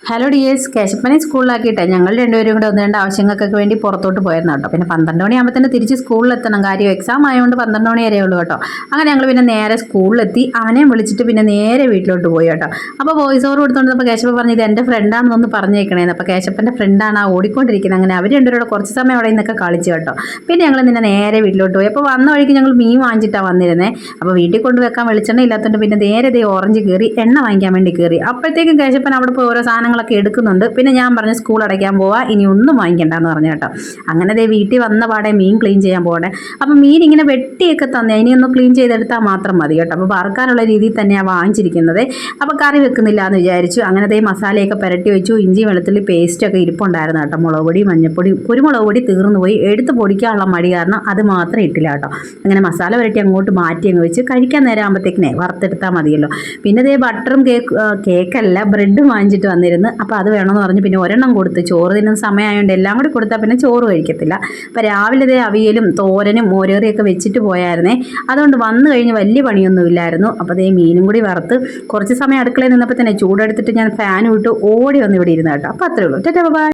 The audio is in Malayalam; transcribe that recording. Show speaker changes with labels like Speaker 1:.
Speaker 1: ഹലോ ഡിയേഴ്സ്, കേശപ്പനെ സ്കൂളിലാക്കിയിട്ടെ ഞങ്ങൾ രണ്ടുപേരും കൂടെ ഒന്ന് രണ്ട് ആവശ്യങ്ങൾക്കൊക്കെ വേണ്ടി പുറത്തോട്ട് പോയിരുന്നു കേട്ടോ. പിന്നെ 12 മണിയാകുമ്പോൾ തന്നെ തിരിച്ച് സ്കൂളിലെത്തണം. കാര്യം എക്സാം ആയതുകൊണ്ട് 12 മണി വരെ ഉള്ളൂ കേട്ടോ. അങ്ങനെ ഞങ്ങൾ പിന്നെ നേരെ സ്കൂളിലെത്തി. അവനെ വിളിച്ചിട്ട് പിന്നെ നേരെ വീട്ടിലോട്ട് പോയി കേട്ടോ. അപ്പോൾ വോയിസ് ഓവർ കൊടുത്തോണ്ടപ്പോൾ കേശപ്പൻ പറഞ്ഞു ഇത് എൻ്റെ ഫ്രണ്ടാണെന്നൊന്ന് പറഞ്ഞേക്കണേന്ന്. അപ്പോൾ കേശപ്പൻ്റെ ഫ്രണ്ടാണ് ആ ഓടിക്കൊണ്ടിരിക്കുന്നത്. അങ്ങനെ അവർ രണ്ടുപേരോട് കുറച്ച് സമയം അവിടെ നിന്നൊക്കെ കളിച്ചു കേട്ടോ. പിന്നെ ഞങ്ങൾ നിന്നെ നേരെ വീട്ടിലോട്ട് പോയി. അപ്പോൾ വന്ന വഴിക്ക് ഞങ്ങൾ മീൻ വാങ്ങിച്ചിട്ടാണ് വന്നിരുന്നത്. അപ്പോൾ വീട്ടിൽ കൊണ്ടുവെക്കാൻ വെളിച്ചെണ്ണ ഇല്ലാത്തതുകൊണ്ട് പിന്നെ നേരെ ഓറഞ്ച് കയറി എണ്ണ വാങ്ങിക്കാൻ വേണ്ടി കയറി. അപ്പോഴത്തേക്കും കേശപ്പൻ അവിടെ പോയി ഓരോ സാധനങ്ങളൊക്കെ എടുക്കുന്നുണ്ട്. പിന്നെ ഞാൻ പറഞ്ഞു സ്കൂൾ അടയ്ക്കാൻ പോവാ, ഇനി ഒന്നും വാങ്ങിക്കണ്ടെന്ന് പറഞ്ഞു കേട്ടോ. അങ്ങനെ വീട്ടിൽ വന്ന പാടെ മീൻ ക്ലീൻ ചെയ്യാൻ പോകണേ. അപ്പം മീൻ ഇങ്ങനെ വെട്ടിയൊക്കെ തന്നെ, ഇനി ഒന്ന് ക്ലീൻ ചെയ്തെടുത്താൽ മാത്രം മതി കേട്ടോ. അപ്പോൾ വറുക്കാനുള്ള രീതിയിൽ തന്നെയാണ് വാങ്ങിച്ചിരിക്കുന്നത്. അപ്പോൾ കറി വെക്കുന്നില്ല എന്ന് വിചാരിച്ചു. അങ്ങനെ മസാലയൊക്കെ പുരട്ടി വെച്ചു. ഇഞ്ചി വെളുത്തുള്ളി പേസ്റ്റൊക്കെ ഇരിപ്പുണ്ടായിരുന്നു കേട്ടോ. മുളക് പൊടി, മഞ്ഞൾപ്പൊടി, കുരുമുളക് പൊടി തീർന്നു പോയി. എടുത്ത് പൊടിക്കാനുള്ള മടി കാരണം അത് മാത്രം ഇട്ടില്ല കേട്ടോ. അങ്ങനെ മസാല പുരട്ടി അങ്ങോട്ട് മാറ്റി അങ്ങ് വെച്ച് കഴിക്കാൻ നേരം ആകുമ്പോഴത്തേക്കിനെ വറുത്തെടുത്താൽ മതിയല്ലോ. പിന്നെ ബട്ടറും കേക്കല്ല ബ്രെഡും വാങ്ങിച്ചിട്ട് വന്നിരുന്നു. അപ്പോൾ അത് വേണമെന്ന് പറഞ്ഞ് പിന്നെ ഒരെണ്ണം കൊടുത്ത്, ചോറ് തിന്നുന്ന സമയമായതുകൊണ്ട് എല്ലാം കൂടി കൊടുത്താൽ പിന്നെ ചോറ് കഴിക്കത്തില്ല. അപ്പോൾ രാവിലെ അവിയലും തോരനും മോരേറിയൊക്കെ വെച്ചിട്ട് പോയായിരുന്നേ. അതുകൊണ്ട് വന്നു കഴിഞ്ഞ് വലിയ പണിയൊന്നുമില്ലായിരുന്നു. അപ്പോൾ മീനും കൂടി വറുത്ത് കുറച്ച് സമയം അടുക്കളയിൽ നിന്നപ്പോൾ തന്നെ ചൂടെടുത്തിട്ട് ഞാൻ ഫാൻ വിട്ട് ഓടി വന്ന് ഇവിടെ ഇരുന്നു കേട്ടോ. അപ്പോൾ അത്രേ ഉള്ളൂ. Tata bye.